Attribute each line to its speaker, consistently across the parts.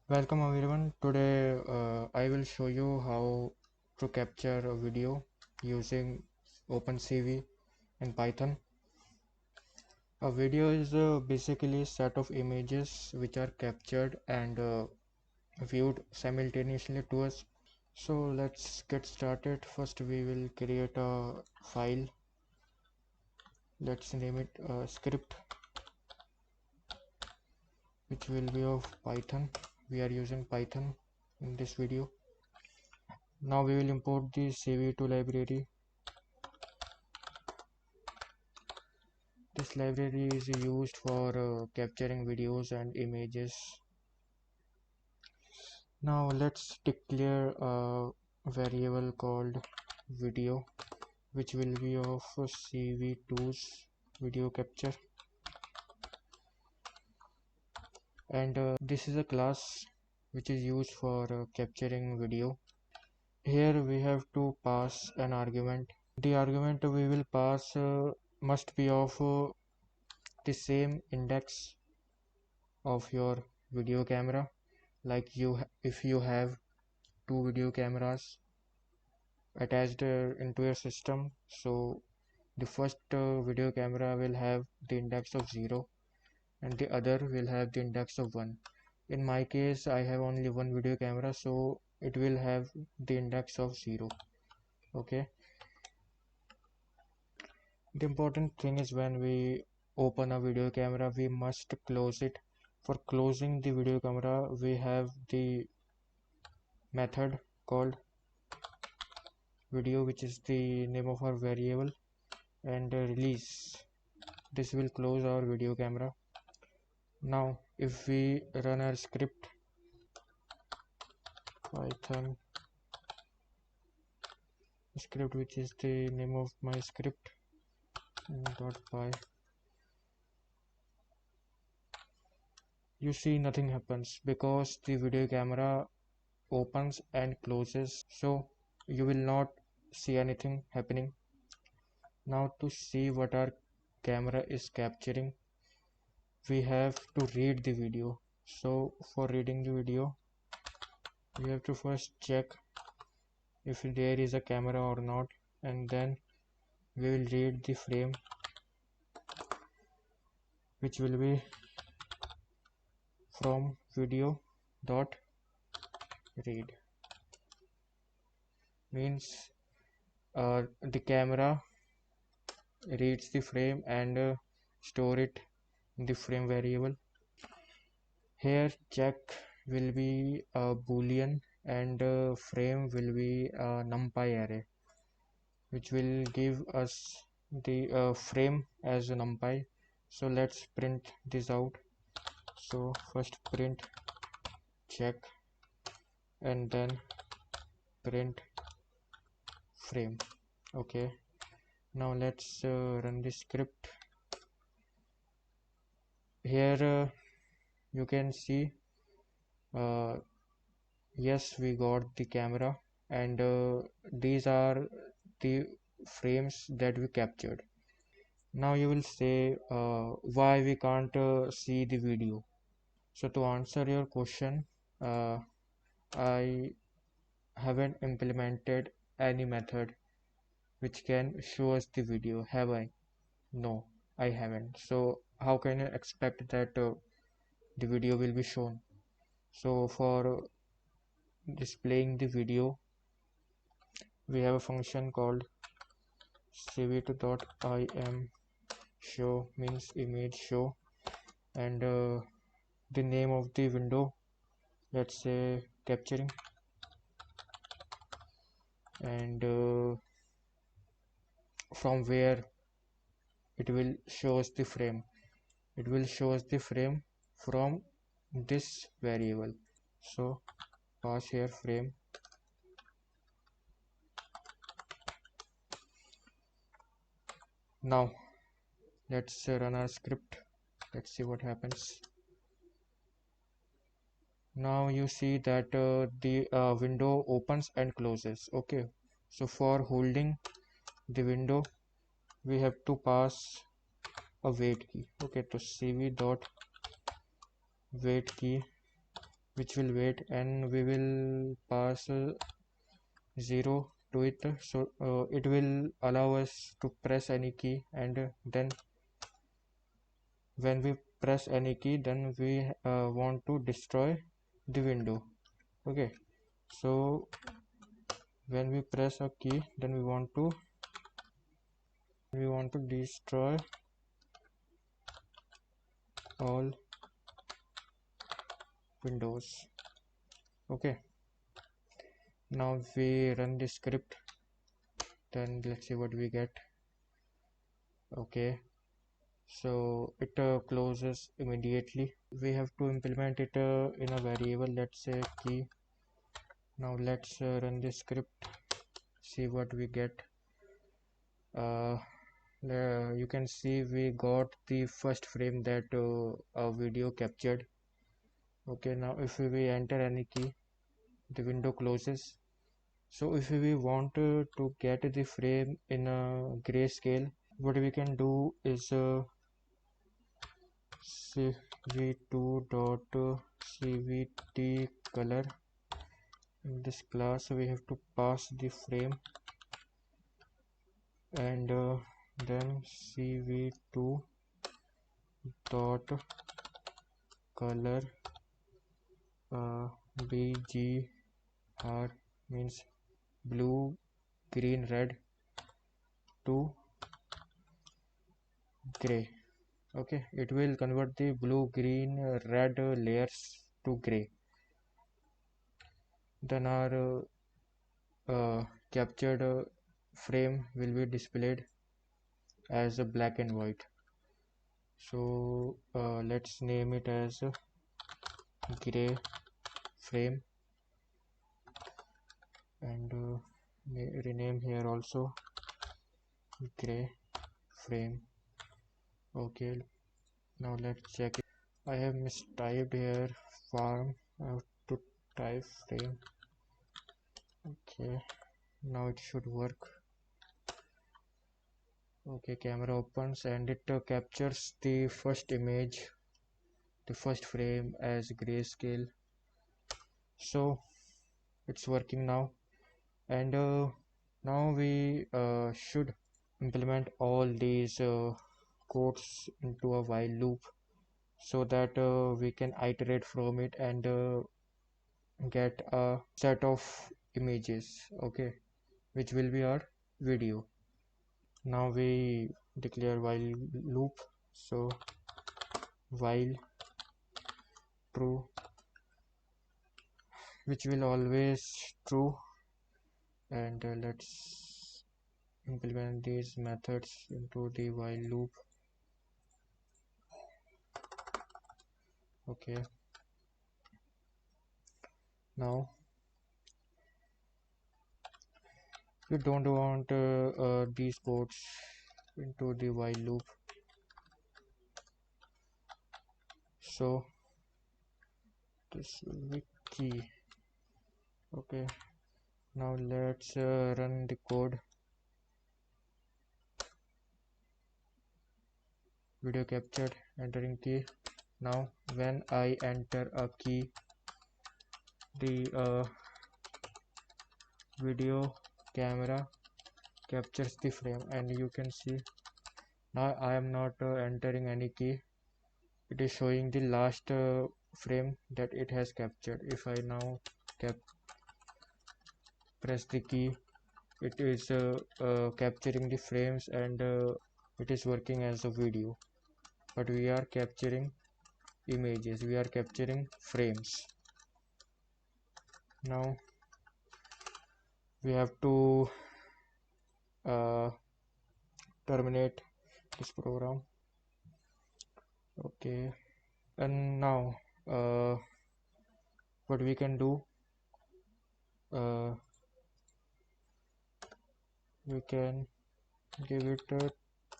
Speaker 1: Welcome everyone. Today I will show you how to capture a video using OpenCV and Python. A video is basically a set of images which are captured and viewed simultaneously to us. So let's get started. First we will create a file. Let's name it script, which will be of Python. We are using Python in this video. Now we will import the CV2 library. This library is used for capturing videos and images. Now let's declare a variable called video, which will be of CV2's video capture, and this is a class which is used for capturing video. Here we have to pass an argument. The argument we will pass must be of the same index of your video camera, like if you have two video cameras attached into your system, so the first video camera will have the index of 0 and the other will have the index of 1. In my case I have only one video camera, so it will have the index of 0. Okay, the important thing is when we open a video camera we must close it. For closing the video camera we have the method called video, which is the name of our variable, and release. This will close our video camera. Now if we run our script, Python script, which is the name of my script, .py, you see nothing happens because the video camera opens and closes, so you will not see anything happening. Now to see what our camera is capturing, we have to read the video. So for reading the video we have to first check if there is a camera or not, and then we will read the frame, which will be from video dot read. Means the camera reads the frame and store it in the frame variable. Here check will be a boolean and frame will be a numpy array, which will give us the frame as a numpy. So let's print this out. So first print check and then print frame. Okay, now let's run the script. Here you can see yes, we got the camera, and these are the frames that we captured. Now you will say why we can't see the video. So to answer your question, I haven't implemented any method which can show us the video. Have I? No, I haven't. So how can you expect that the video will be shown? So for displaying the video we have a function called cv2.im show, means image show, and the name of the window, let's say capturing, and from where it will show us the frame. It will show us the frame from this variable, so pass here frame. Now let's run our script. Let's see what happens. Now you see that the window opens and closes. Okay, so for holding the window we have to pass a wait key. Okay, to cv dot wait key which will wait, and we will pass 0 to it, so it will allow us to press any key, and then when we press any key, then we want to destroy the window. Okay, so when we press a key, then we want to destroy all windows. Okay, now we run the script, then let's see what we get. Okay, so it closes immediately. We have to implement it in a variable, let's say key. Now let's run the script, see what we get. You can see we got the first frame that our video captured. Okay, now if we enter any key, the window closes. So if we want to get the frame in a grayscale, what we can do is cv2.cvt color. In this class we have to pass the frame, and then cv2 dot color bgr means blue, green, red to gray. Okay, it will convert the blue, green, red layers to gray. Then our captured frame will be displayed as a black and white. So let's name it as a gray frame, and rename here also gray frame. Okay, now let's check it. I have mistyped here farm. I have to type frame. Okay, now it should work. Okay, camera opens and it captures the first image, the first frame as grayscale. So it's working now, and now we should implement all these codes into a while loop, so that we can iterate from it and get a set of images, okay, which will be our video. Now we declare while loop, so while true, which will always true, and let's implement these methods into the while loop. Okay, now you don't want these codes into the while loop, so this will be key. Okay, now let's run the code. Video captured, entering key. Now when I enter a key, the video camera captures the frame, and you can see now I am not entering any key. It is showing the last frame that it has captured. If I now press the key, it is capturing the frames, and it is working as a video, but we are capturing images, we are capturing frames. Now we have to terminate this program. Okay, and now what we can do, we can give it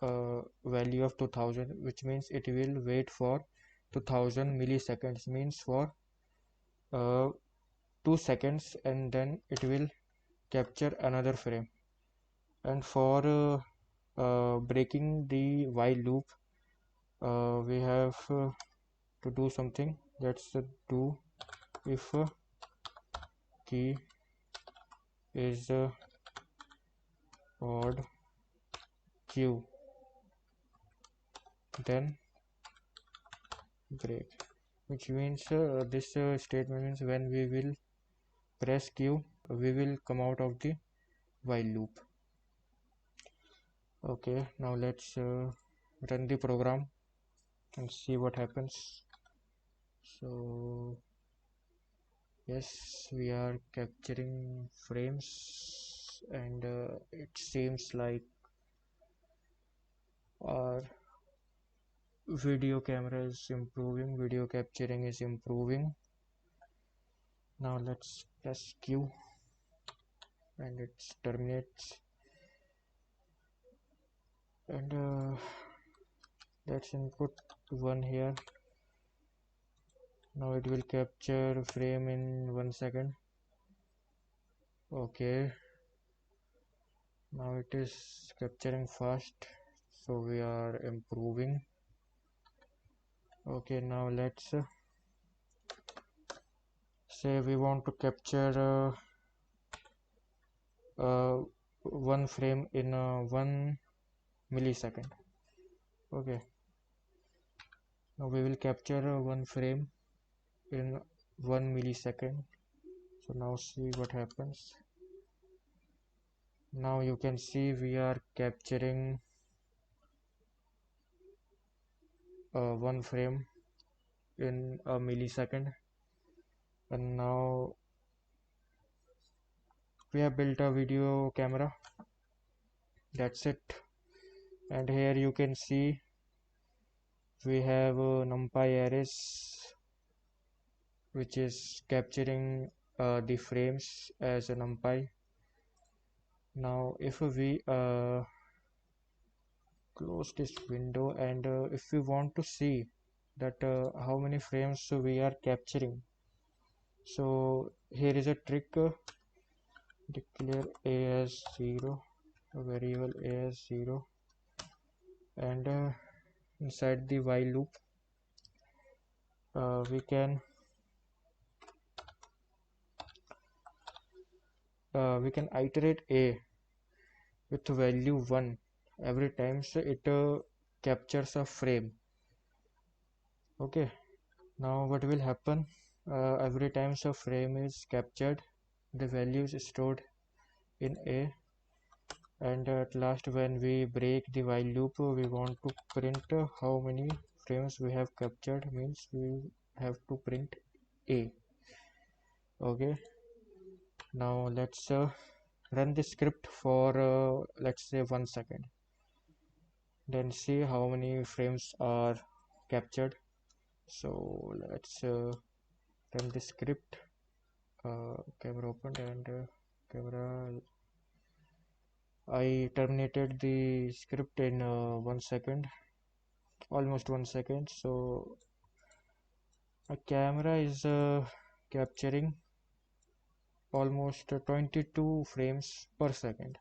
Speaker 1: a value of 2000, which means it will wait for 2000 milliseconds, means for 2 seconds, and then it will capture another frame. And for breaking the while loop, we have to do something. Let's do if key is odd q, then break, which means this statement means when we will press q, we will come out of the while loop. Okay, now let's run the program and see what happens. So yes, we are capturing frames, and it seems like our video camera is improving, video capturing is improving. Now let's press Q and it terminates, and let's input 1 here. Now it will capture frame in 1 second. Okay, now it is capturing fast, so we are improving. Okay, now let's say we want to capture 1 frame in 1 millisecond. Okay, now we will capture 1 frame in 1 millisecond. So now see what happens. Now you can see we are capturing 1 frame in a millisecond, and now we have built a video camera. That's it. And here you can see we have numpy arrays, which is capturing the frames as a numpy. Now if we close this window, and if we want to see that how many frames we are capturing, so here is a trick. Declare a as 0, a variable a as 0, and inside the while loop we can iterate a with value 1 every time, so it captures a frame. Okay, now what will happen, every time a frame is captured, the value is stored in a, and at last when we break the while loop, we want to print how many frames we have captured, means we have to print a. Okay, now let's run the script for let's say 1 second, then see how many frames are captured. So let's run the script. Camera opened, and camera, I terminated the script in 1 second, almost 1 second. So a camera is capturing almost 22 frames per second.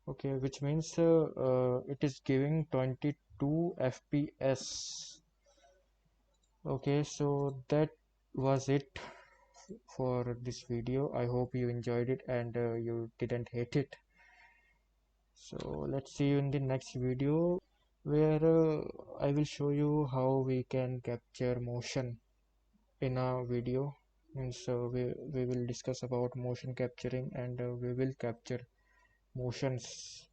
Speaker 1: Okay, which means it is giving 22 fps. Okay, so that was it for this video. I hope you enjoyed it and you didn't hate it. So let's see you in the next video, where I will show you how we can capture motion in a video. And so we will discuss about motion capturing, and we will capture motions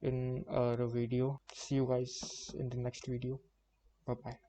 Speaker 1: in our video. See you guys in the next video. Bye bye.